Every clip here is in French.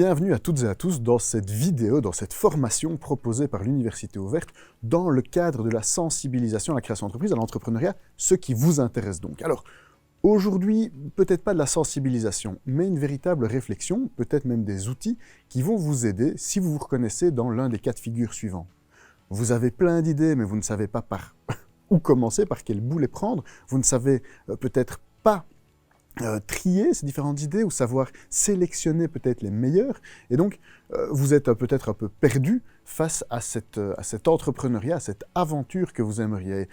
Bienvenue à toutes et à tous dans cette vidéo, dans cette formation proposée par l'Université ouverte dans le cadre de la sensibilisation à la création d'entreprise, à l'entrepreneuriat, ce qui vous intéresse donc. Alors, aujourd'hui, peut-être pas de la sensibilisation, mais une véritable réflexion, peut-être même des outils qui vont vous aider si vous vous reconnaissez dans l'un des cas de figure suivants. Vous avez plein d'idées, mais vous ne savez pas par où commencer, par quel bout les prendre. Vous ne savez peut-être pas trier ces différentes idées ou savoir sélectionner peut-être les meilleures. Et donc, vous êtes peut-être un peu perdu face à cet entrepreneuriat, à cette aventure que vous aimeriez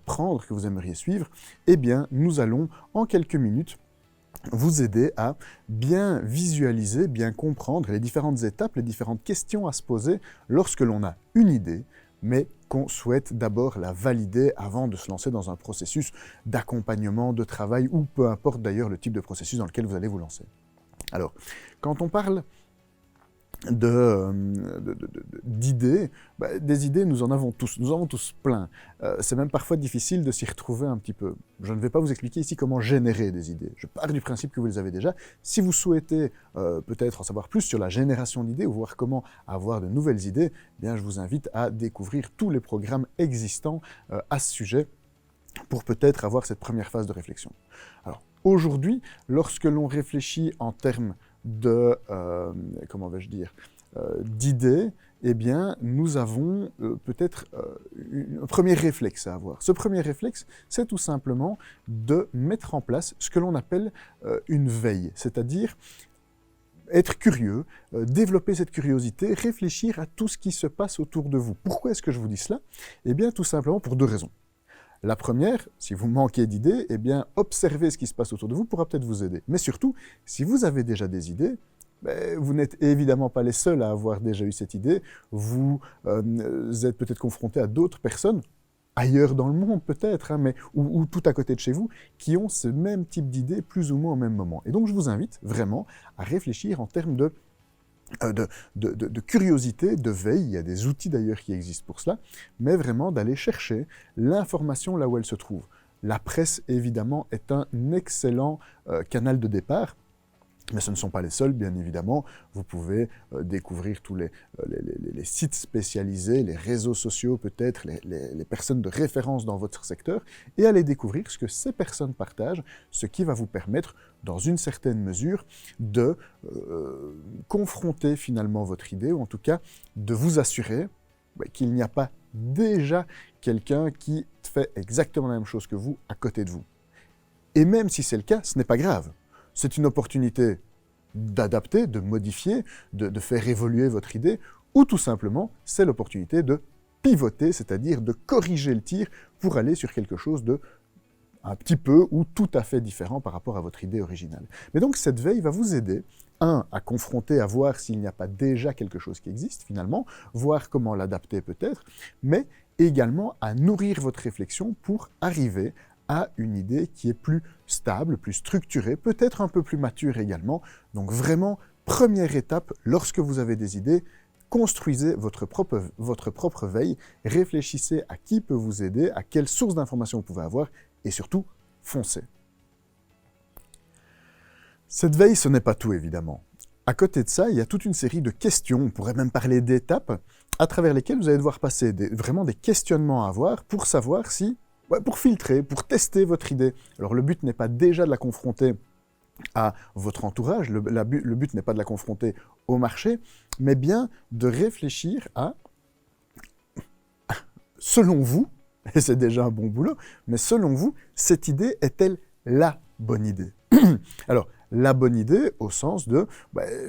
prendre, que vous aimeriez suivre. Eh bien, nous allons, en quelques minutes, vous aider à bien visualiser, bien comprendre les différentes étapes, les différentes questions à se poser lorsque l'on a une idée, mais qu'on souhaite d'abord la valider avant de se lancer dans un processus d'accompagnement, de travail, ou peu importe d'ailleurs le type de processus dans lequel vous allez vous lancer. Alors, quand on parle d'idées, des idées, nous en avons tous plein. C'est même parfois difficile de s'y retrouver un petit peu. Je ne vais pas vous expliquer ici comment générer des idées. Je pars du principe que vous les avez déjà. Si vous souhaitez peut-être en savoir plus sur la génération d'idées ou voir comment avoir de nouvelles idées, eh bien, je vous invite à découvrir tous les programmes existants à ce sujet pour peut-être avoir cette première phase de réflexion. Alors, aujourd'hui, lorsque l'on réfléchit en termes de, d'idées, eh bien, nous avons peut-être un premier réflexe à avoir. Ce premier réflexe, c'est tout simplement de mettre en place ce que l'on appelle une veille, c'est-à-dire être curieux, développer cette curiosité, réfléchir à tout ce qui se passe autour de vous. Pourquoi est-ce que je vous dis cela? Eh bien, tout simplement pour deux raisons. La première, si vous manquez d'idées, eh bien, observer ce qui se passe autour de vous pourra peut-être vous aider. Mais surtout, si vous avez déjà des idées, vous n'êtes évidemment pas les seuls à avoir déjà eu cette idée. Vous êtes peut-être confrontés à d'autres personnes, ailleurs dans le monde peut-être, hein, ou tout à côté de chez vous, qui ont ce même type d'idées plus ou moins au même moment. Et donc, je vous invite vraiment à réfléchir en termes de curiosité, de veille. Il y a des outils d'ailleurs qui existent pour cela, mais vraiment d'aller chercher l'information là où elle se trouve. La presse, évidemment, est un excellent canal de départ, mais ce ne sont pas les seuls, bien évidemment. Vous pouvez découvrir tous les sites spécialisés, les réseaux sociaux peut-être, les personnes de référence dans votre secteur, et aller découvrir ce que ces personnes partagent, ce qui va vous permettre, dans une certaine mesure, de confronter finalement votre idée, ou en tout cas de vous assurer qu'il n'y a pas déjà quelqu'un qui fait exactement la même chose que vous à côté de vous. Et même si c'est le cas, ce n'est pas grave. C'est une opportunité d'adapter, de modifier, de faire évoluer votre idée, ou tout simplement, c'est l'opportunité de pivoter, c'est-à-dire de corriger le tir pour aller sur quelque chose de un petit peu ou tout à fait différent par rapport à votre idée originale. Mais donc cette veille va vous aider, à confronter, à voir s'il n'y a pas déjà quelque chose qui existe finalement, voir comment l'adapter peut-être, mais également à nourrir votre réflexion pour arriver à une idée qui est plus stable, plus structurée, peut-être un peu plus mature également. Donc vraiment, première étape, lorsque vous avez des idées, construisez votre propre veille, réfléchissez à qui peut vous aider, à quelle source d'information vous pouvez avoir, et surtout, foncez. Cette veille, ce n'est pas tout, évidemment. À côté de ça, il y a toute une série de questions, on pourrait même parler d'étapes, à travers lesquelles vous allez devoir passer vraiment des questionnements à avoir pour savoir si pour filtrer, pour tester votre idée. Alors le but n'est pas déjà de la confronter à votre entourage, le but n'est pas de la confronter au marché, mais bien de réfléchir à, selon vous, et c'est déjà un bon boulot, mais selon vous, cette idée est-elle la bonne idée? Alors, la bonne idée au sens de,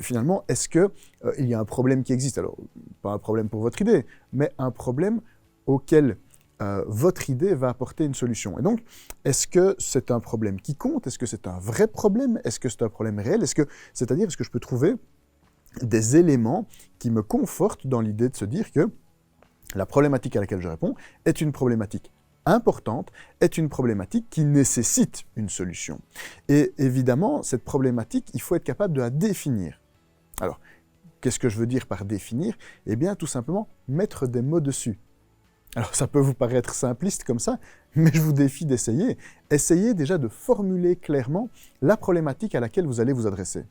finalement, est-ce qu'il y a un problème qui existe? Alors, pas un problème pour votre idée, mais un problème auquel votre idée va apporter une solution. Et donc, est-ce que c'est un problème qui compte? Est-ce que c'est un vrai problème? Est-ce que c'est un problème réel? C'est-à-dire, est-ce que je peux trouver des éléments qui me confortent dans l'idée de se dire que la problématique à laquelle je réponds est une problématique importante, est une problématique qui nécessite une solution. Et évidemment, cette problématique, il faut être capable de la définir. Alors, qu'est-ce que je veux dire par définir? Eh bien, tout simplement, mettre des mots dessus. Alors ça peut vous paraître simpliste comme ça, mais je vous défie d'essayer. Essayez déjà de formuler clairement la problématique à laquelle vous allez vous adresser.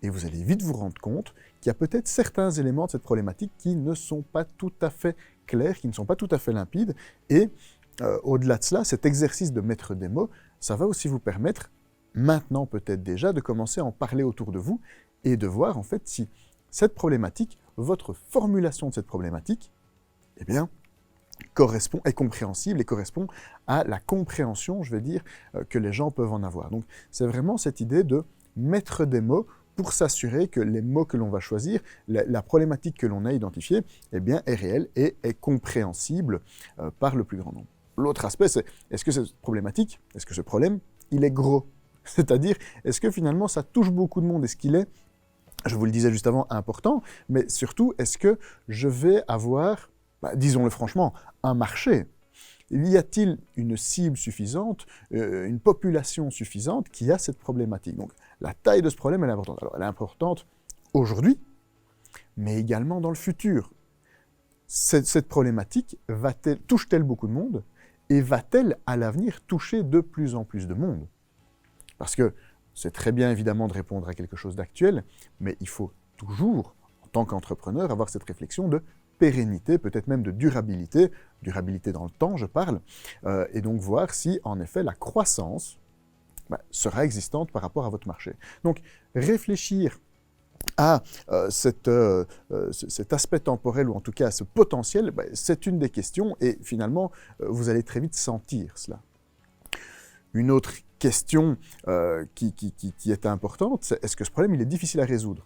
et vous allez vite vous rendre compte qu'il y a peut-être certains éléments de cette problématique qui ne sont pas tout à fait clairs, qui ne sont pas tout à fait limpides, et au-delà de cela, cet exercice de mettre des mots, ça va aussi vous permettre, maintenant peut-être déjà, de commencer à en parler autour de vous, et de voir en fait si cette problématique, votre formulation de cette problématique, eh bien, correspond, est compréhensible et correspond à la compréhension, je vais dire, que les gens peuvent en avoir. Donc, c'est vraiment cette idée de mettre des mots pour s'assurer que les mots que l'on va choisir, la problématique que l'on a identifiée, eh bien, est réelle et est compréhensible par le plus grand nombre. L'autre aspect, c'est est-ce que cette problématique, est-ce que ce problème, il est gros? C'est-à-dire, est-ce que finalement ça touche beaucoup de monde? Est-ce qu'il est, je vous le disais juste avant, important? Mais surtout, est-ce que je vais avoir, disons-le franchement, un marché? Y a-t-il une cible suffisante, une population suffisante qui a cette problématique? Donc, la taille de ce problème, elle est importante. Alors, elle est importante aujourd'hui, mais également dans le futur. Cette problématique touche-t-elle beaucoup de monde et va-t-elle, à l'avenir, toucher de plus en plus de monde? Parce que c'est très bien, évidemment, de répondre à quelque chose d'actuel, mais il faut toujours, en tant qu'entrepreneur, avoir cette réflexion de pérennité, peut-être même de durabilité dans le temps, je parle, et donc voir si, en effet, la croissance sera existante par rapport à votre marché. Donc, réfléchir à cet aspect temporel, ou en tout cas à ce potentiel, c'est une des questions, et finalement, vous allez très vite sentir cela. Une autre question qui est importante, c'est est-ce que ce problème il est difficile à résoudre?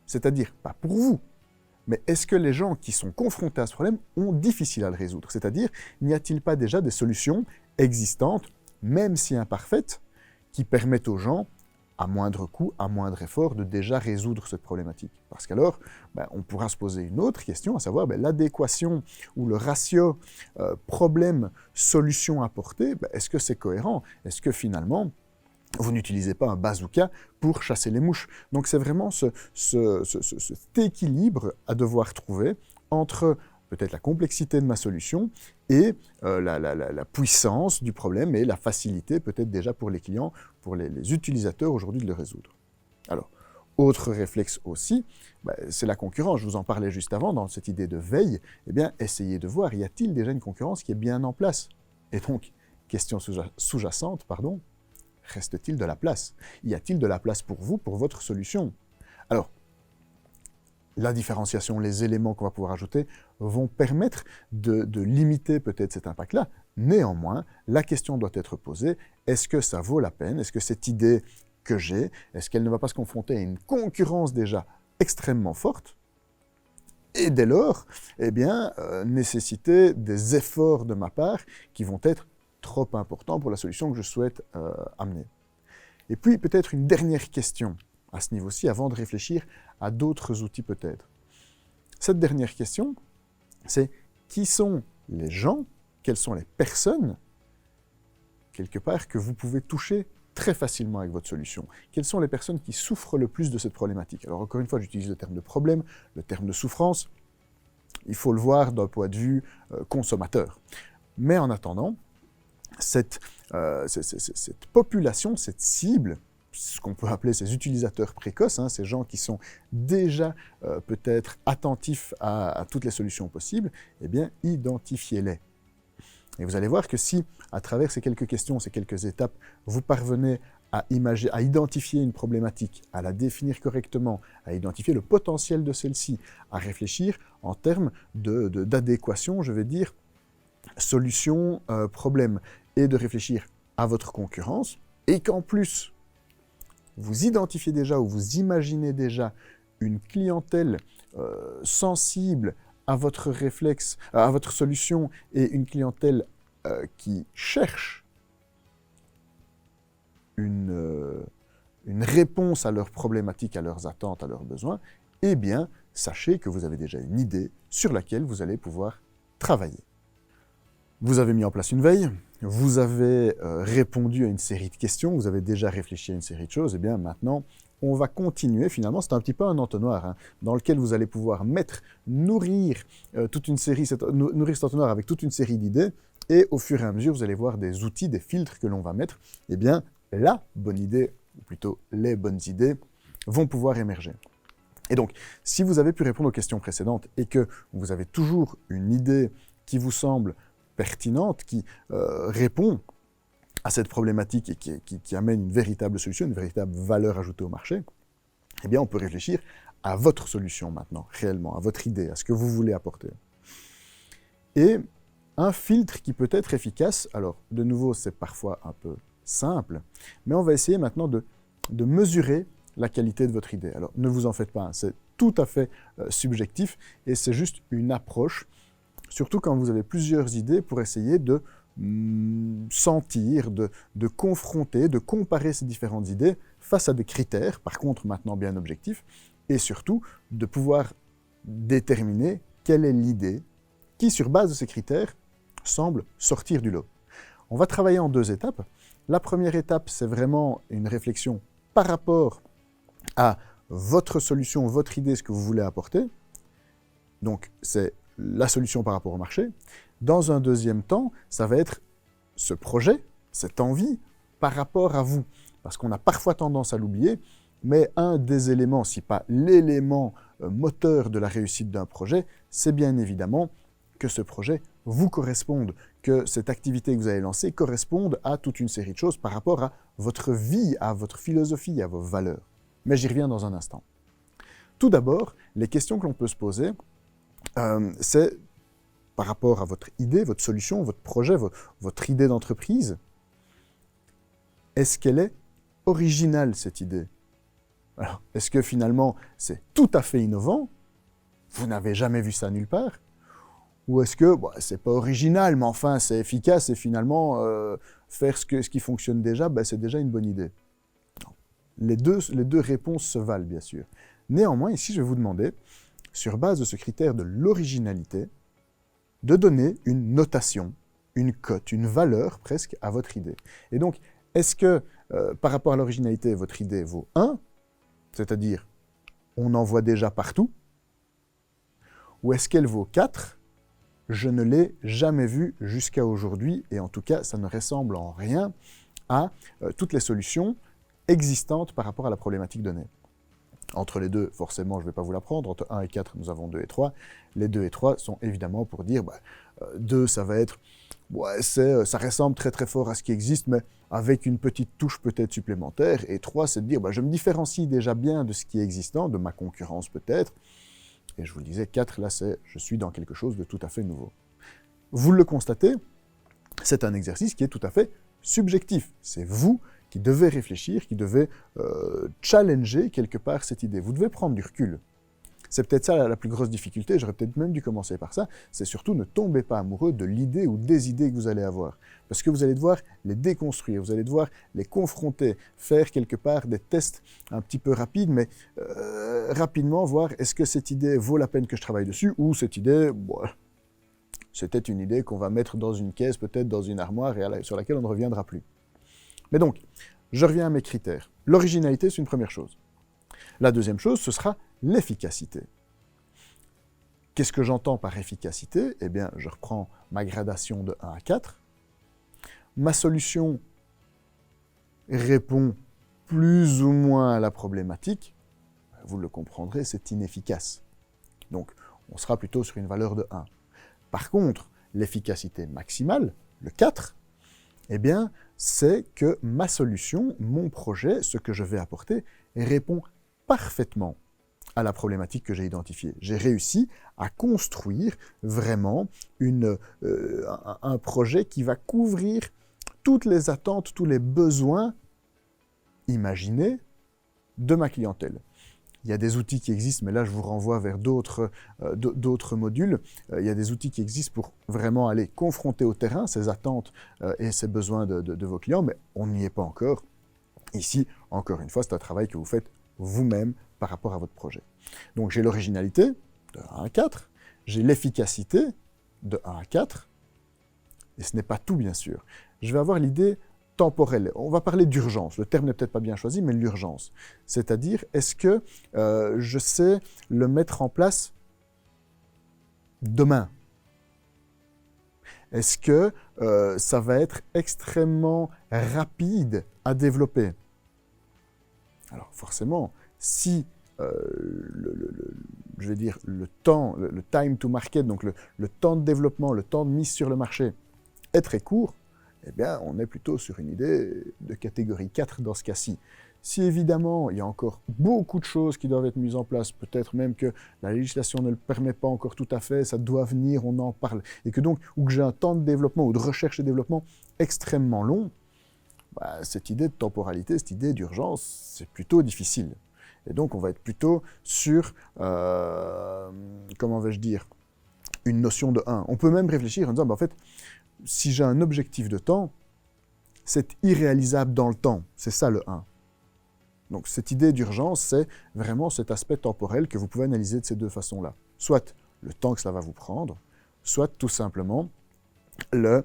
C'est-à-dire, pas pour vous, mais est-ce que les gens qui sont confrontés à ce problème ont difficile à le résoudre? C'est-à-dire, n'y a-t-il pas déjà des solutions existantes, même si imparfaites, qui permettent aux gens, à moindre coût, à moindre effort, de déjà résoudre cette problématique? Parce qu'alors, on pourra se poser une autre question, à savoir l'adéquation ou le ratio problème-solution apportée, est-ce que c'est cohérent? Est-ce que finalement, vous n'utilisez pas un bazooka pour chasser les mouches? Donc c'est vraiment cet équilibre à devoir trouver entre peut-être la complexité de ma solution et la puissance du problème et la facilité peut-être déjà pour les clients, pour les utilisateurs aujourd'hui de le résoudre. Alors, autre réflexe aussi, c'est la concurrence. Je vous en parlais juste avant, dans cette idée de veille, eh bien, essayez de voir, y a-t-il déjà une concurrence qui est bien en place? Et donc, question sous-jacente, reste-t-il de la place? Y a-t-il de la place pour vous, pour votre solution? Alors, la différenciation, les éléments qu'on va pouvoir ajouter vont permettre de limiter peut-être cet impact-là. Néanmoins, la question doit être posée, est-ce que ça vaut la peine? Est-ce que cette idée que j'ai, est-ce qu'elle ne va pas se confronter à une concurrence déjà extrêmement forte? Et dès lors, eh bien, nécessiter des efforts de ma part qui vont être trop importants pour la solution que je souhaite amener. Et puis, peut-être une dernière question à ce niveau-ci, avant de réfléchir à d'autres outils peut-être. Cette dernière question, c'est qui sont les gens, quelles sont les personnes, quelque part, que vous pouvez toucher très facilement avec votre solution? Quelles sont les personnes qui souffrent le plus de cette problématique? Alors encore une fois, j'utilise le terme de problème, le terme de souffrance. Il faut le voir d'un point de vue consommateur. Mais en attendant, cette population, cette cible, ce qu'on peut appeler ces utilisateurs précoces, ces gens qui sont déjà peut-être attentifs à toutes les solutions possibles, eh bien, identifiez-les. Et vous allez voir que si, à travers ces quelques questions, ces quelques étapes, vous parvenez à identifier une problématique, à la définir correctement, à identifier le potentiel de celle-ci, à réfléchir en termes d'adéquation, je vais dire, solution, problème, et de réfléchir à votre concurrence, et qu'en plus, vous identifiez déjà ou vous imaginez déjà une clientèle sensible à votre réflexe, à votre solution, et une clientèle qui cherche une réponse à leurs problématiques, à leurs attentes, à leurs besoins, eh bien, sachez que vous avez déjà une idée sur laquelle vous allez pouvoir travailler. Vous avez mis en place une veille, vous avez répondu à une série de questions, vous avez déjà réfléchi à une série de choses, et bien maintenant, on va continuer, finalement, c'est un petit peu un entonnoir, dans lequel vous allez pouvoir nourrir cet entonnoir avec toute une série d'idées, et au fur et à mesure, vous allez voir des outils, des filtres que l'on va mettre, et bien, la bonne idée, ou plutôt les bonnes idées, vont pouvoir émerger. Et donc, si vous avez pu répondre aux questions précédentes et que vous avez toujours une idée qui vous semble pertinente, qui répond à cette problématique et qui amène une véritable solution, une véritable valeur ajoutée au marché, eh bien, on peut réfléchir à votre solution maintenant, réellement, à votre idée, à ce que vous voulez apporter. Et un filtre qui peut être efficace, alors, de nouveau, c'est parfois un peu simple, mais on va essayer maintenant de mesurer la qualité de votre idée. Alors, ne vous en faites pas, hein, c'est tout à fait subjectif et c'est juste une approche, surtout quand vous avez plusieurs idées, pour essayer de sentir, de confronter, de comparer ces différentes idées face à des critères, par contre maintenant bien objectifs, et surtout de pouvoir déterminer quelle est l'idée qui, sur base de ces critères, semble sortir du lot. On va travailler en 2 étapes. La première étape, c'est vraiment une réflexion par rapport à votre solution, votre idée, ce que vous voulez apporter. Donc, c'est la solution par rapport au marché. Dans un deuxième temps, ça va être ce projet, cette envie, par rapport à vous. Parce qu'on a parfois tendance à l'oublier, mais un des éléments, si pas l'élément moteur de la réussite d'un projet, c'est bien évidemment que ce projet vous corresponde, que cette activité que vous allez lancer corresponde à toute une série de choses par rapport à votre vie, à votre philosophie, à vos valeurs. Mais j'y reviens dans un instant. Tout d'abord, les questions que l'on peut se poser, c'est par rapport à votre idée, votre solution, votre projet, votre idée d'entreprise. Est-ce qu'elle est originale, cette idée? Alors, est-ce que finalement, c'est tout à fait innovant? Vous n'avez jamais vu ça nulle part? Ou est-ce que, c'est pas original, mais enfin, c'est efficace et finalement, faire ce qui fonctionne déjà, c'est déjà une bonne idée? Non. Les deux réponses se valent, bien sûr. Néanmoins, ici, je vais vous demander, sur base de ce critère de l'originalité, de donner une notation, une cote, une valeur presque à votre idée. Et donc, est-ce que, par rapport à l'originalité, votre idée vaut 1, c'est-à-dire, on en voit déjà partout, ou est-ce qu'elle vaut 4, je ne l'ai jamais vue jusqu'à aujourd'hui, et en tout cas, ça ne ressemble en rien à toutes les solutions existantes par rapport à la problématique donnée. Entre les deux, forcément, je ne vais pas vous l'apprendre, entre 1 et 4, nous avons 2 et 3. Les 2 et 3 sont évidemment pour dire, 2, ça va être, ça ressemble très très fort à ce qui existe, mais avec une petite touche peut-être supplémentaire. Et 3, c'est de dire, je me différencie déjà bien de ce qui est existant, de ma concurrence peut-être. Et je vous le disais, 4, là, c'est, je suis dans quelque chose de tout à fait nouveau. Vous le constatez, c'est un exercice qui est tout à fait subjectif. C'est vous qui devez réfléchir, qui devez challenger quelque part cette idée. Vous devez prendre du recul. C'est peut-être ça la plus grosse difficulté, j'aurais peut-être même dû commencer par ça, c'est surtout ne tombez pas amoureux de l'idée ou des idées que vous allez avoir. Parce que vous allez devoir les déconstruire, vous allez devoir les confronter, faire quelque part des tests un petit peu rapides, mais rapidement voir est-ce que cette idée vaut la peine que je travaille dessus, ou cette idée, c'était une idée qu'on va mettre dans une caisse, peut-être dans une armoire, et sur laquelle on ne reviendra plus. Mais donc, je reviens à mes critères. L'originalité, c'est une première chose. La deuxième chose, ce sera l'efficacité. Qu'est-ce que j'entends par efficacité? Eh bien, je reprends ma gradation de 1 à 4. Ma solution répond plus ou moins à la problématique. Vous le comprendrez, c'est inefficace. Donc, on sera plutôt sur une valeur de 1. Par contre, l'efficacité maximale, le 4, eh bien, c'est que ma solution, mon projet, ce que je vais apporter, répond parfaitement à la problématique que j'ai identifiée. J'ai réussi à construire vraiment un projet qui va couvrir toutes les attentes, tous les besoins imaginés de ma clientèle. Il y a des outils qui existent, mais là, je vous renvoie vers d'autres modules. Il y a des outils qui existent pour vraiment aller confronter au terrain ces attentes et ces besoins de vos clients, mais on n'y est pas encore. Ici, encore une fois, c'est un travail que vous faites vous-même par rapport à votre projet. Donc, j'ai l'originalité de 1 à 4, j'ai l'efficacité de 1 à 4, et ce n'est pas tout, bien sûr. Je vais avoir l'idée temporelle. On va parler d'urgence. Le terme n'est peut-être pas bien choisi, mais l'urgence. C'est-à-dire, est-ce que je sais le mettre en place demain? Est-ce que ça va être extrêmement rapide à développer? Alors forcément, Si je vais dire le temps, le time to market, donc le temps de développement, le temps de mise sur le marché est très court, eh bien, on est plutôt sur une idée de catégorie 4 dans ce cas-ci. Si évidemment, il y a encore beaucoup de choses qui doivent être mises en place, peut-être même que la législation ne le permet pas encore tout à fait, ça doit venir, on en parle, et que donc, ou que j'ai un temps de développement ou de recherche et développement extrêmement long, bah, cette idée de temporalité, cette idée d'urgence, c'est plutôt difficile. Et donc, on va être plutôt sur, comment vais-je dire, une notion de 1. On peut même réfléchir en disant, bah, en fait, si j'ai un objectif de temps, c'est irréalisable dans le temps. C'est ça le 1. Donc, cette idée d'urgence, c'est vraiment cet aspect temporel que vous pouvez analyser de ces deux façons-là. Soit le temps que cela va vous prendre, soit tout simplement le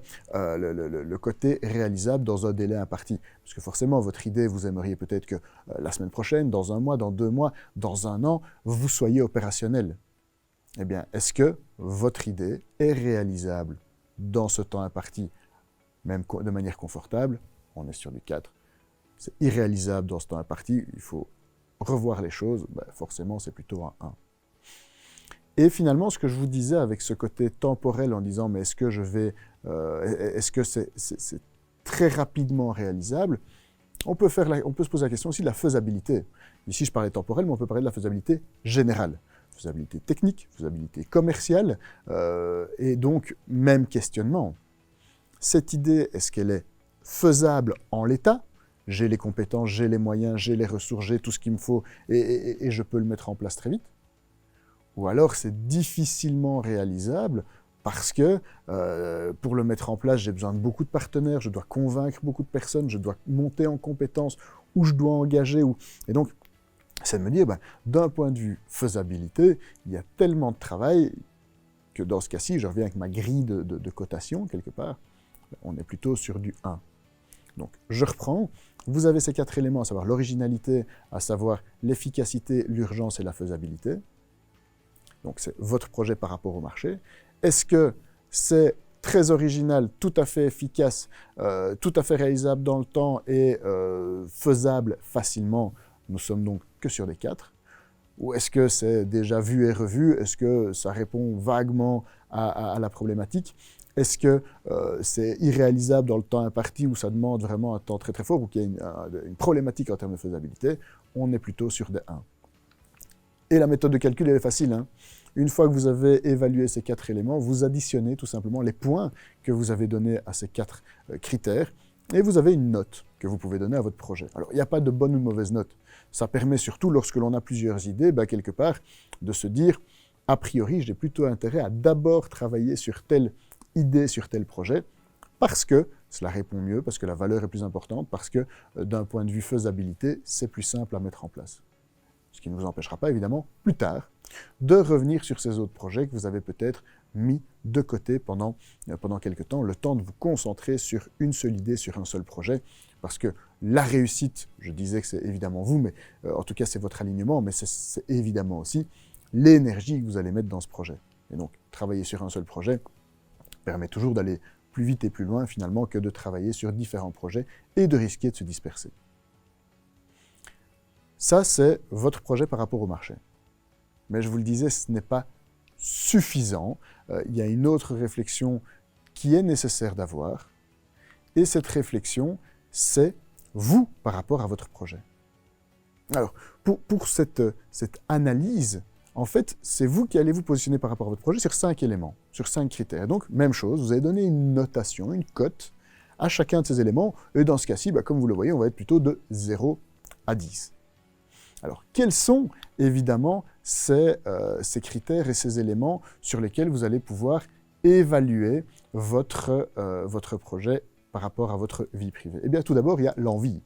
côté réalisable dans un délai imparti. Parce que forcément, votre idée, vous aimeriez peut-être que la semaine prochaine, dans un mois, dans 2 mois, dans un an, vous soyez opérationnel. Eh bien, est-ce que votre idée est réalisable dans ce temps imparti, même de manière confortable? On est sur du 4. C'est irréalisable dans ce temps imparti, il faut revoir les choses, ben forcément c'est plutôt un 1. Et finalement, ce que je vous disais avec ce côté temporel en disant mais est-ce que est-ce que c'est très rapidement réalisable, on peut se poser la question aussi de la faisabilité. Ici je parlais temporel, mais on peut parler de la faisabilité générale. Faisabilité technique, faisabilité commerciale, et donc même questionnement. Cette idée, est-ce qu'elle est faisable en l'état? J'ai les compétences, j'ai les moyens, j'ai les ressources, j'ai tout ce qu'il me faut et je peux le mettre en place très vite. Ou alors c'est difficilement réalisable parce que pour le mettre en place, j'ai besoin de beaucoup de partenaires, je dois convaincre beaucoup de personnes, je dois monter en compétences, ou je dois engager. Et donc, c'est de me dire, ben, d'un point de vue faisabilité, il y a tellement de travail que dans ce cas-ci, je reviens avec ma grille de cotation quelque part, on est plutôt sur du 1. Donc, je reprends. Vous avez ces 4 éléments, à savoir l'originalité, à savoir l'efficacité, l'urgence et la faisabilité. Donc, c'est votre projet par rapport au marché. Est-ce que c'est très original, tout à fait efficace, tout à fait réalisable dans le temps et faisable facilement? Nous sommes donc que sur des 4. Ou est-ce que c'est déjà vu et revu? Est-ce que ça répond vaguement à la problématique? Est-ce que c'est irréalisable dans le temps imparti, où ça demande vraiment un temps très très fort, ou qu'il y a une problématique en termes de faisabilité? On est plutôt sur des 1. Et la méthode de calcul, elle est facile, hein. Une fois que vous avez évalué ces 4 éléments, vous additionnez tout simplement les points que vous avez donnés à ces 4 critères, et vous avez une note que vous pouvez donner à votre projet. Alors, il n'y a pas de bonne ou de mauvaise note. Ça permet surtout, lorsque l'on a plusieurs idées, ben, quelque part, de se dire, a priori, j'ai plutôt intérêt à d'abord travailler sur telle idée, sur tel projet, parce que cela répond mieux, parce que la valeur est plus importante, parce que d'un point de vue faisabilité, c'est plus simple à mettre en place. Ce qui ne vous empêchera pas, évidemment, plus tard, de revenir sur ces autres projets que vous avez peut-être mis de côté pendant quelques temps, le temps de vous concentrer sur une seule idée, sur un seul projet, parce que la réussite, je disais que c'est évidemment vous, mais en tout cas c'est votre alignement, mais c'est évidemment aussi l'énergie que vous allez mettre dans ce projet. Et donc, travailler sur un seul projet permet toujours d'aller plus vite et plus loin finalement que de travailler sur différents projets et de risquer de se disperser. Ça, c'est votre projet par rapport au marché. Mais je vous le disais, ce n'est pas suffisant. Il y a une autre réflexion qui est nécessaire d'avoir. Et cette réflexion, c'est vous par rapport à votre projet. Alors, pour cette analyse, en fait, c'est vous qui allez vous positionner par rapport à votre projet sur 5 éléments, sur 5 critères. Donc, même chose, vous allez donner une notation, une cote à chacun de ces éléments. Et dans ce cas-ci, comme vous le voyez, on va être plutôt de 0 à 10. Alors, quels sont, évidemment, ces critères et ces éléments sur lesquels vous allez pouvoir évaluer votre projet par rapport à votre vie privée? Eh bien, tout d'abord, il y a l'envie.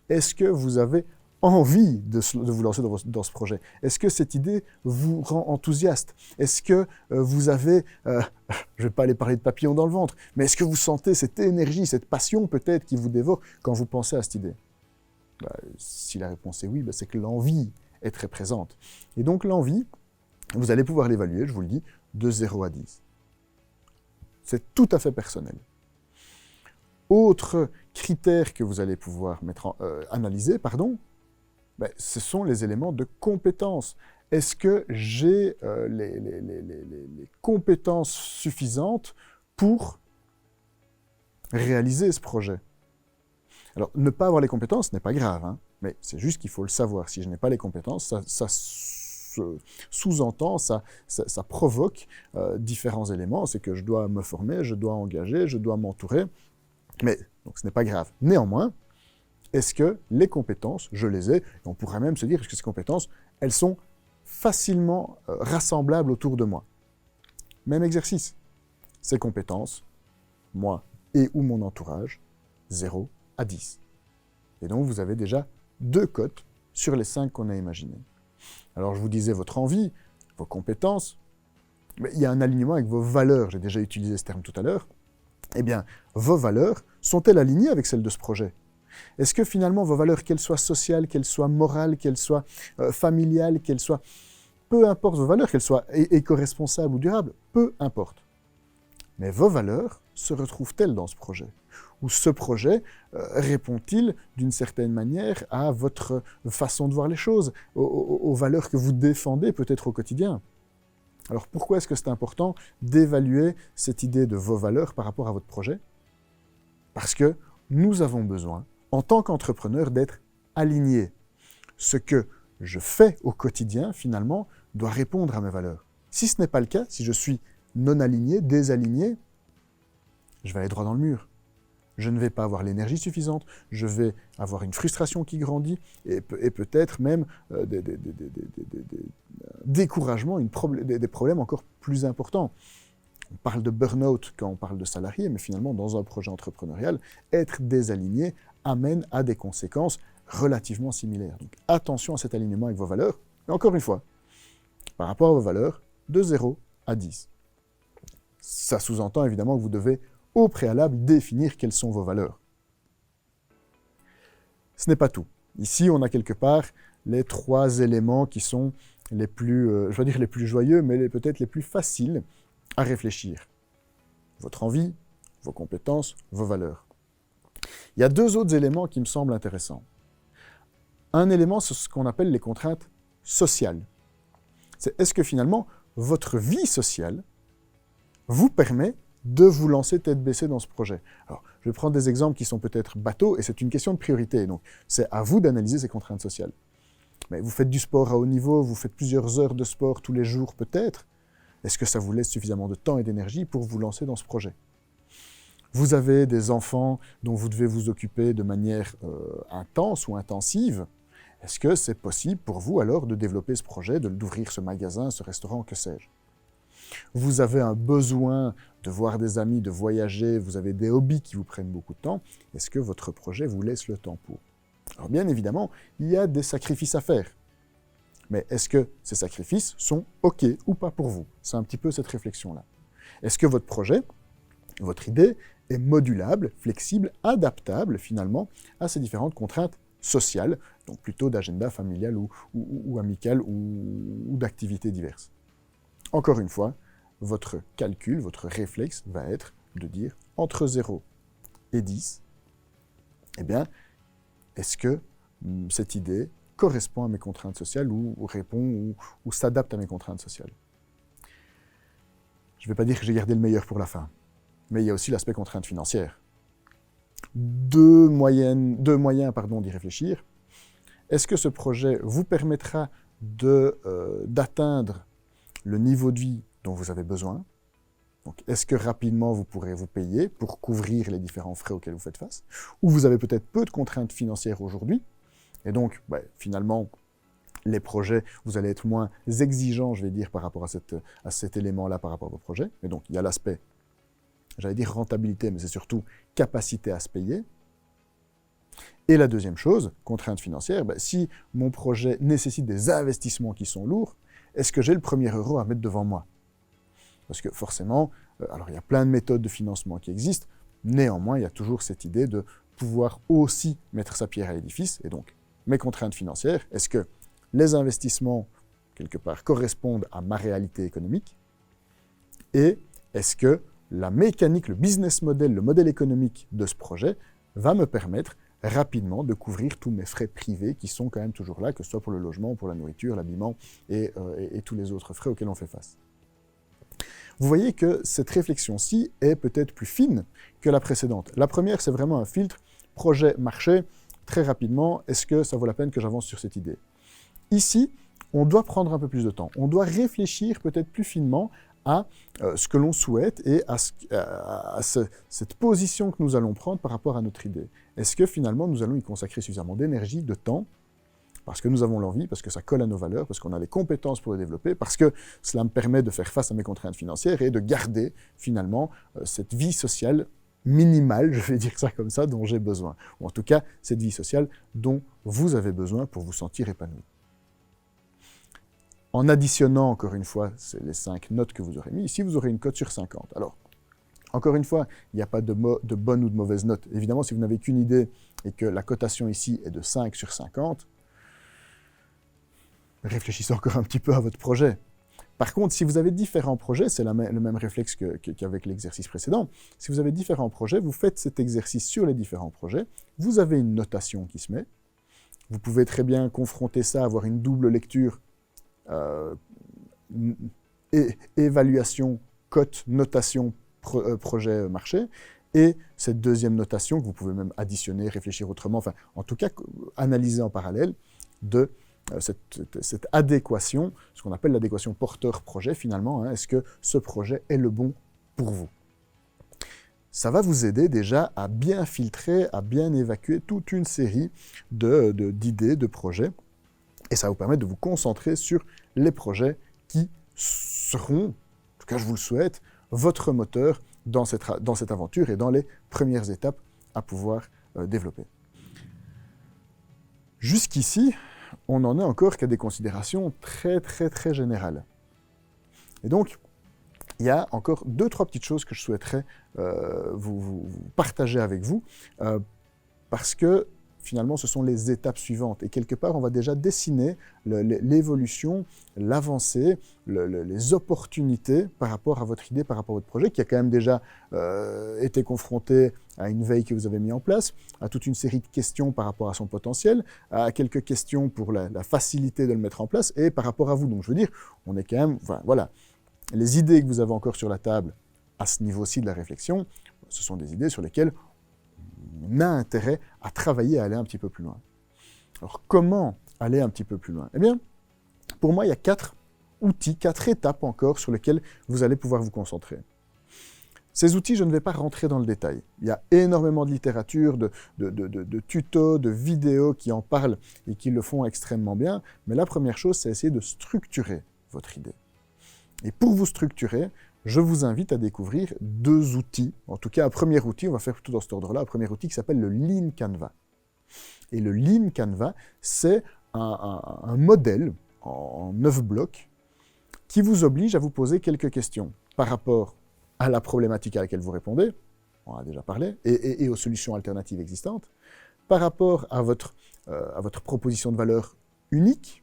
Est-ce que vous avez envie de vous lancer dans ce projet? Est-ce que cette idée vous rend enthousiaste? Est-ce que vous avez, je ne vais pas aller parler de papillons dans le ventre, mais est-ce que vous sentez cette énergie, cette passion peut-être qui vous dévore quand vous pensez à cette idée? Si la réponse est oui, c'est que l'envie est très présente. Et donc l'envie, vous allez pouvoir l'évaluer, je vous le dis, de 0 à 10. C'est tout à fait personnel. Autre critère que vous allez pouvoir analyser, Ce sont les éléments de compétence. Est-ce que j'ai les compétences suffisantes pour réaliser ce projet? Alors, ne pas avoir les compétences n'est pas grave, hein, mais c'est juste qu'il faut le savoir. Si je n'ai pas les compétences, ça sous-entend, ça provoque différents éléments. C'est que je dois me former, je dois engager, je dois m'entourer, mais donc ce n'est pas grave. Néanmoins, est-ce que les compétences, je les ai? Et on pourrait même se dire, est-ce que ces compétences, elles sont facilement rassemblables autour de moi? Même exercice. Ces compétences, moi et ou mon entourage, 0 à 10. Et donc, vous avez déjà 2 cotes sur les 5 qu'on a imaginées. Alors, je vous disais votre envie, vos compétences, mais il y a un alignement avec vos valeurs. J'ai déjà utilisé ce terme tout à l'heure. Eh bien, vos valeurs sont-elles alignées avec celles de ce projet? Est-ce que finalement, vos valeurs, qu'elles soient sociales, qu'elles soient morales, qu'elles soient familiales, qu'elles soient... Peu importe vos valeurs, qu'elles soient éco-responsables ou durables, peu importe. Mais vos valeurs se retrouvent-elles dans ce projet? Ou ce projet répond-il d'une certaine manière à votre façon de voir les choses, aux valeurs que vous défendez peut-être au quotidien? Alors pourquoi est-ce que c'est important d'évaluer cette idée de vos valeurs par rapport à votre projet? Parce que nous avons besoin, en tant qu'entrepreneur, d'être alignés. Ce que je fais au quotidien, finalement, doit répondre à mes valeurs. Si ce n'est pas le cas, si je suis non aligné, désaligné, je vais aller droit dans le mur. Je ne vais pas avoir l'énergie suffisante, je vais avoir une frustration qui grandit et peut-être même des découragements, des problèmes encore plus importants. On parle de burn-out quand on parle de salariés, mais finalement, dans un projet entrepreneurial, être désaligné amène à des conséquences relativement similaires. Donc attention à cet alignement avec vos valeurs. Et encore une fois, par rapport à vos valeurs, de 0 à 10. Ça sous-entend évidemment que vous devez au préalable définir quelles sont vos valeurs. Ce n'est pas tout. Ici, on a quelque part les 3 éléments qui sont les plus, je vais dire les plus joyeux, mais peut-être les plus faciles à réfléchir. Votre envie, vos compétences, vos valeurs. Il y a 2 autres éléments qui me semblent intéressants. Un élément, c'est ce qu'on appelle les contraintes sociales. C'est est-ce que finalement, votre vie sociale vous permet de vous lancer tête baissée dans ce projet. Alors, je vais prendre des exemples qui sont peut-être bateaux, et c'est une question de priorité. Donc, c'est à vous d'analyser ces contraintes sociales. Mais vous faites du sport à haut niveau, vous faites plusieurs heures de sport tous les jours peut-être. Est-ce que ça vous laisse suffisamment de temps et d'énergie pour vous lancer dans ce projet? Vous avez des enfants dont vous devez vous occuper de manière intense ou intensive. Est-ce que c'est possible pour vous alors de développer ce projet, d'ouvrir ce magasin, ce restaurant, que sais-je? Vous avez un besoin de voir des amis, de voyager, vous avez des hobbies qui vous prennent beaucoup de temps. Est-ce que votre projet vous laisse le temps pour? Alors bien évidemment, il y a des sacrifices à faire. Mais est-ce que ces sacrifices sont OK ou pas pour vous? C'est un petit peu cette réflexion-là. Est-ce que votre projet, votre idée, est modulable, flexible, adaptable finalement à ces différentes contraintes sociales, donc plutôt d'agenda familial ou amical ou d'activités diverses? Encore une fois, votre calcul, votre réflexe va être de dire entre 0 et 10, eh bien, est-ce que cette idée correspond à mes contraintes sociales ou répond ou s'adapte à mes contraintes sociales? Je ne vais pas dire que j'ai gardé le meilleur pour la fin, mais il y a aussi l'aspect contrainte financière. Deux moyens d'y réfléchir. Est-ce que ce projet vous permettra d'atteindre le niveau de vie dont vous avez besoin? Donc, est-ce que rapidement vous pourrez vous payer pour couvrir les différents frais auxquels vous faites face? Ou vous avez peut-être peu de contraintes financières aujourd'hui, et donc, finalement, les projets, vous allez être moins exigeants, je vais dire, par rapport à cet élément-là, par rapport à vos projets. Et donc, il y a l'aspect, j'allais dire rentabilité, mais c'est surtout capacité à se payer. Et la deuxième chose, contrainte financière, si mon projet nécessite des investissements qui sont lourds, est-ce que j'ai le premier euro à mettre devant moi? Parce que forcément, alors il y a plein de méthodes de financement qui existent, néanmoins, il y a toujours cette idée de pouvoir aussi mettre sa pierre à l'édifice. Et donc, mes contraintes financières, est-ce que les investissements, quelque part, correspondent à ma réalité économique? Et est-ce que la mécanique, le business model, le modèle économique de ce projet va me permettre rapidement de couvrir tous mes frais privés qui sont quand même toujours là, que ce soit pour le logement, pour la nourriture, l'habillement et tous les autres frais auxquels on fait face. Vous voyez que cette réflexion-ci est peut-être plus fine que la précédente. La première, c'est vraiment un filtre, projet, marché, très rapidement, est-ce que ça vaut la peine que j'avance sur cette idée? Ici, on doit prendre un peu plus de temps. On doit réfléchir peut-être plus finement à ce que l'on souhaite et à cette position que nous allons prendre par rapport à notre idée. Est-ce que finalement nous allons y consacrer suffisamment d'énergie, de temps, parce que nous avons l'envie, parce que ça colle à nos valeurs, parce qu'on a les compétences pour le développer, parce que cela me permet de faire face à mes contraintes financières et de garder finalement cette vie sociale minimale, je vais dire ça comme ça, dont j'ai besoin. Ou en tout cas, cette vie sociale dont vous avez besoin pour vous sentir épanoui. En additionnant, encore une fois, les 5 notes que vous aurez mis, ici vous aurez une cote sur 50. Alors, encore une fois, il n'y a pas de bonne ou de mauvaise note. Évidemment, si vous n'avez qu'une idée et que la cotation ici est de 5 sur 50, réfléchissez encore un petit peu à votre projet. Par contre, si vous avez différents projets, c'est le même réflexe qu'avec l'exercice précédent, si vous avez différents projets, vous faites cet exercice sur les différents projets, vous avez une notation qui se met, vous pouvez très bien confronter ça, avoir une double lecture, évaluation, cote, notation, projet, marché, et cette deuxième notation que vous pouvez même additionner, réfléchir autrement, enfin, en tout cas, analyser en parallèle de cette adéquation, ce qu'on appelle l'adéquation porteur-projet finalement, hein, est-ce que ce projet est le bon pour vous? Ça va vous aider déjà à bien filtrer, à bien évacuer toute une série d'idées, de projets, et ça va vous permettre de vous concentrer sur les projets qui seront, en tout cas je vous le souhaite, votre moteur dans cette aventure et dans les premières étapes à pouvoir développer. Jusqu'ici, on n'en est encore qu'à des considérations très très très générales. Et donc, il y a encore 2-3 petites choses que je souhaiterais vous partager avec vous, parce que finalement, ce sont les étapes suivantes. Et quelque part, on va déjà dessiner l'évolution, l'avancée, les opportunités par rapport à votre idée, par rapport à votre projet, qui a quand même déjà été confronté à une veille que vous avez mis en place, à toute une série de questions par rapport à son potentiel, à quelques questions pour la facilité de le mettre en place, et par rapport à vous. Donc, je veux dire, on est quand même... Enfin, voilà. Les idées que vous avez encore sur la table, à ce niveau-ci de la réflexion, ce sont des idées sur lesquelles on a intérêt à travailler, à aller un petit peu plus loin. Alors, comment aller un petit peu plus loin? Eh bien, pour moi, il y a 4 outils, 4 étapes encore sur lesquelles vous allez pouvoir vous concentrer. Ces outils, je ne vais pas rentrer dans le détail. Il y a énormément de littérature, de tutos, de vidéos qui en parlent et qui le font extrêmement bien. Mais la première chose, c'est essayer de structurer votre idée. Et pour vous structurer, je vous invite à découvrir 2 outils. En tout cas, un premier outil, on va faire plutôt dans cet ordre-là, un premier outil qui s'appelle le Lean Canvas. Et le Lean Canvas, c'est un modèle en 9 blocs qui vous oblige à vous poser quelques questions par rapport à la problématique à laquelle vous répondez, on en a déjà parlé, et aux solutions alternatives existantes, par rapport à votre proposition de valeur unique.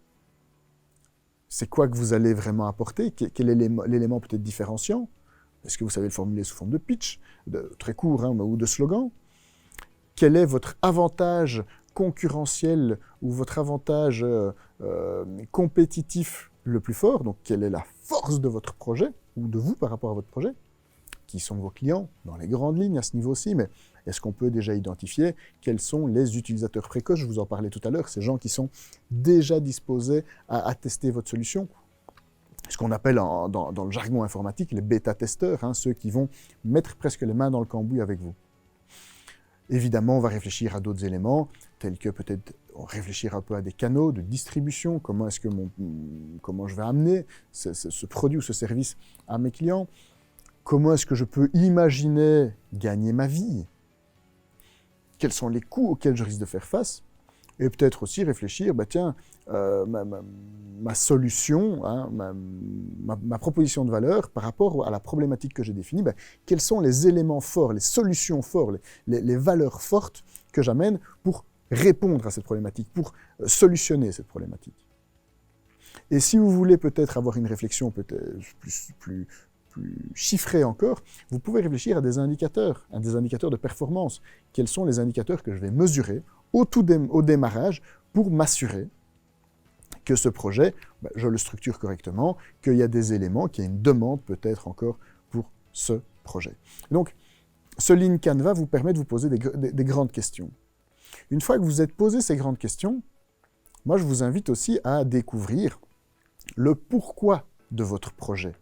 C'est quoi que vous allez vraiment apporter? Quel est l'élément peut-être différenciant? Est-ce que vous savez le formuler sous forme de pitch, très court, hein, ou de slogan? Quel est votre avantage concurrentiel ou votre avantage compétitif le plus fort? Donc, quelle est la force de votre projet ou de vous par rapport à votre projet? Qui sont vos clients dans les grandes lignes à ce niveau-ci, mais est-ce qu'on peut déjà identifier quels sont les utilisateurs précoces? Je vous en parlais tout à l'heure, ces gens qui sont déjà disposés à tester votre solution. Ce qu'on appelle dans le jargon informatique les bêta-testeurs, hein, ceux qui vont mettre presque les mains dans le cambouis avec vous. Évidemment, on va réfléchir à d'autres éléments, tels que peut-être réfléchir un peu à des canaux de distribution, comment je vais amener ce produit ou ce service à mes clients, comment est-ce que je peux imaginer gagner ma vie, quels sont les coûts auxquels je risque de faire face, et peut-être aussi réfléchir, ma solution, hein, ma proposition de valeur par rapport à la problématique que j'ai définie, quels sont les éléments forts, les solutions fortes, les valeurs fortes que j'amène pour répondre à cette problématique, pour solutionner cette problématique. Et si vous voulez peut-être avoir une réflexion peut-être plus plus chiffré encore, vous pouvez réfléchir à des indicateurs de performance. Quels sont les indicateurs que je vais mesurer au démarrage pour m'assurer que ce projet, je le structure correctement, qu'il y a des éléments, qu'il y a une demande peut-être encore pour ce projet. Donc, ce Lean Canvas vous permet de vous poser des grandes questions. Une fois que vous êtes posé ces grandes questions, moi je vous invite aussi à découvrir le pourquoi de votre projet.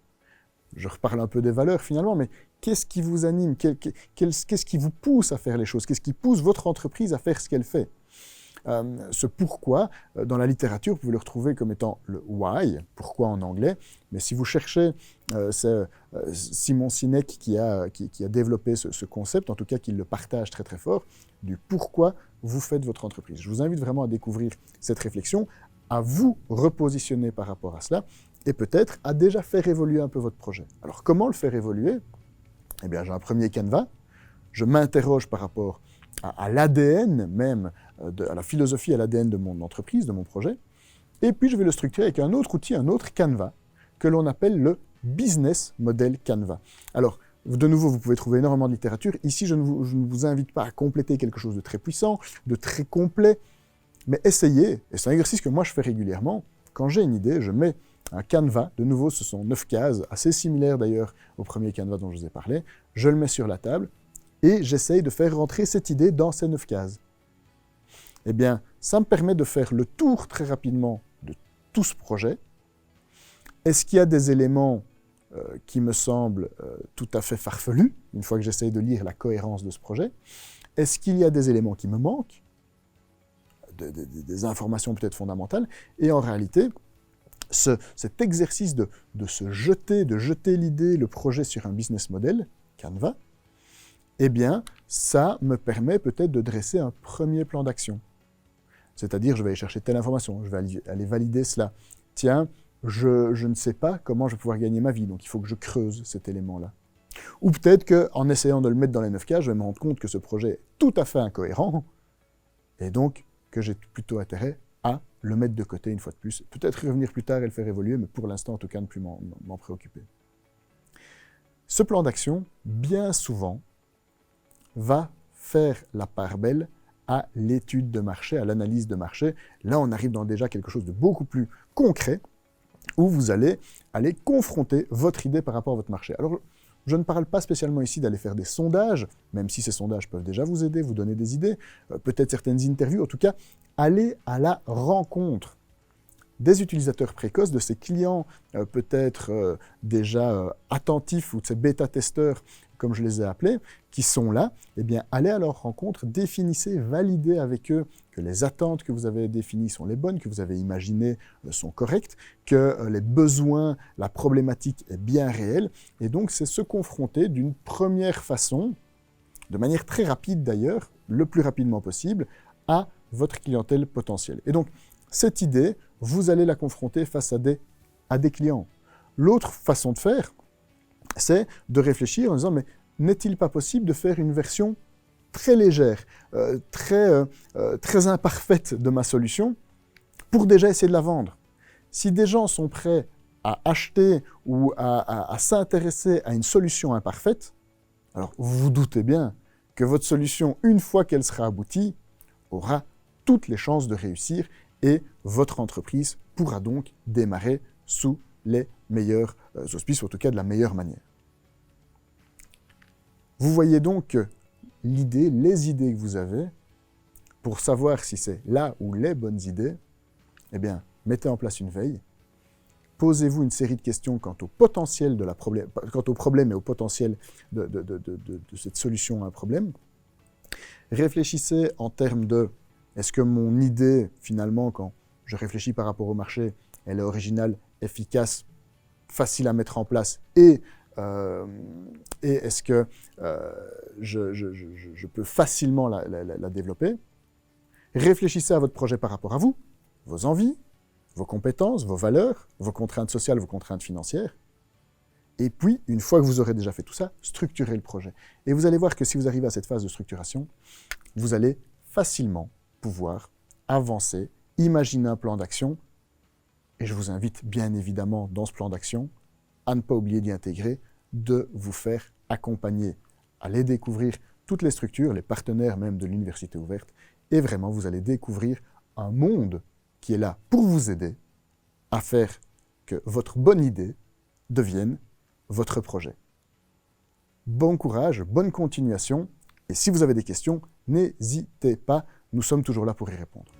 Je reparle un peu des valeurs finalement, mais qu'est-ce qui vous anime? Qu'est-ce qui vous pousse à faire les choses? Qu'est-ce qui pousse votre entreprise à faire ce qu'elle fait? Ce pourquoi, dans la littérature, vous pouvez le retrouver comme étant le why, pourquoi en anglais, mais si vous cherchez, c'est Simon Sinek qui a développé ce concept, en tout cas qui le partage très très fort, du pourquoi vous faites votre entreprise. Je vous invite vraiment à découvrir cette réflexion, à vous repositionner par rapport à cela, et peut-être à déjà faire évoluer un peu votre projet. Alors comment le faire évoluer? Eh bien j'ai un premier canevas, je m'interroge par rapport à l'ADN même, à la philosophie, à l'ADN de mon entreprise, de mon projet. Et puis, je vais le structurer avec un autre outil, un autre canevas, que l'on appelle le Business Model Canvas. Alors, de nouveau, vous pouvez trouver énormément de littérature. Ici, je ne vous invite pas à compléter quelque chose de très puissant, de très complet, mais essayez, et c'est un exercice que moi je fais régulièrement, quand j'ai une idée, je mets un canevas, de nouveau, ce sont 9 cases, assez similaires d'ailleurs au premier canevas dont je vous ai parlé, je le mets sur la table, et j'essaye de faire rentrer cette idée dans ces 9 cases. Eh bien, ça me permet de faire le tour très rapidement de tout ce projet. Est-ce qu'il y a des éléments qui me semblent tout à fait farfelus, une fois que j'essaye de lire la cohérence de ce projet? Est-ce qu'il y a des éléments qui me manquent, des informations peut-être fondamentales? Et en réalité, cet exercice de jeter l'idée, le projet sur un business model, Canva, eh bien, ça me permet peut-être de dresser un premier plan d'action. C'est-à-dire, je vais aller chercher telle information, je vais aller valider cela. Tiens, je ne sais pas comment je vais pouvoir gagner ma vie, donc il faut que je creuse cet élément-là. Ou peut-être qu'en essayant de le mettre dans les 9 cases, je vais me rendre compte que ce projet est tout à fait incohérent, et donc que j'ai plutôt intérêt à le mettre de côté une fois de plus. Peut-être y revenir plus tard et le faire évoluer, mais pour l'instant, en tout cas, ne plus m'en préoccuper. Ce plan d'action, bien souvent, va faire la part belle à l'étude de marché, à l'analyse de marché. Là, on arrive dans déjà quelque chose de beaucoup plus concret, où vous allez aller confronter votre idée par rapport à votre marché. Alors, je ne parle pas spécialement ici d'aller faire des sondages, même si ces sondages peuvent déjà vous aider, vous donner des idées, peut-être certaines interviews, en tout cas, aller à la rencontre des utilisateurs précoces, de ces clients peut-être déjà attentifs, ou de ces bêta-testeurs, comme je les ai appelés, qui sont là, eh bien, allez à leur rencontre, définissez, validez avec eux que les attentes que vous avez définies sont les bonnes, que vous avez imaginées sont correctes, que les besoins, la problématique est bien réelle, et donc c'est se confronter d'une première façon, de manière très rapide d'ailleurs, le plus rapidement possible, à votre clientèle potentielle. Et donc, cette idée, vous allez la confronter face à des clients. L'autre façon de faire, c'est de réfléchir en disant, mais n'est-il pas possible de faire une version très légère, très imparfaite de ma solution, pour déjà essayer de la vendre? Si des gens sont prêts à acheter ou à s'intéresser à une solution imparfaite, alors vous vous doutez bien que votre solution, une fois qu'elle sera aboutie, aura toutes les chances de réussir et votre entreprise pourra donc démarrer sous les meilleurs auspices, ou en tout cas de la meilleure manière. Vous voyez donc que les idées que vous avez, pour savoir si c'est là ou les bonnes idées, eh bien, mettez en place une veille, posez-vous une série de questions quant au potentiel quant au problème et au potentiel de cette solution à un problème. Réfléchissez en termes de est-ce que mon idée, finalement, quand je réfléchis par rapport au marché, elle est originale, efficace, facile à mettre en place et est-ce que je peux facilement la développer? Réfléchissez à votre projet par rapport à vous, vos envies, vos compétences, vos valeurs, vos contraintes sociales, vos contraintes financières. Et puis, une fois que vous aurez déjà fait tout ça, structurez le projet. Et vous allez voir que si vous arrivez à cette phase de structuration, vous allez facilement pouvoir avancer, imaginer un plan d'action. Et je vous invite bien évidemment dans ce plan d'action à ne pas oublier d'y intégrer de vous faire accompagner. Allez découvrir toutes les structures, les partenaires même de l'Université ouverte, et vraiment vous allez découvrir un monde qui est là pour vous aider à faire que votre bonne idée devienne votre projet. Bon courage, bonne continuation, et si vous avez des questions, n'hésitez pas, nous sommes toujours là pour y répondre.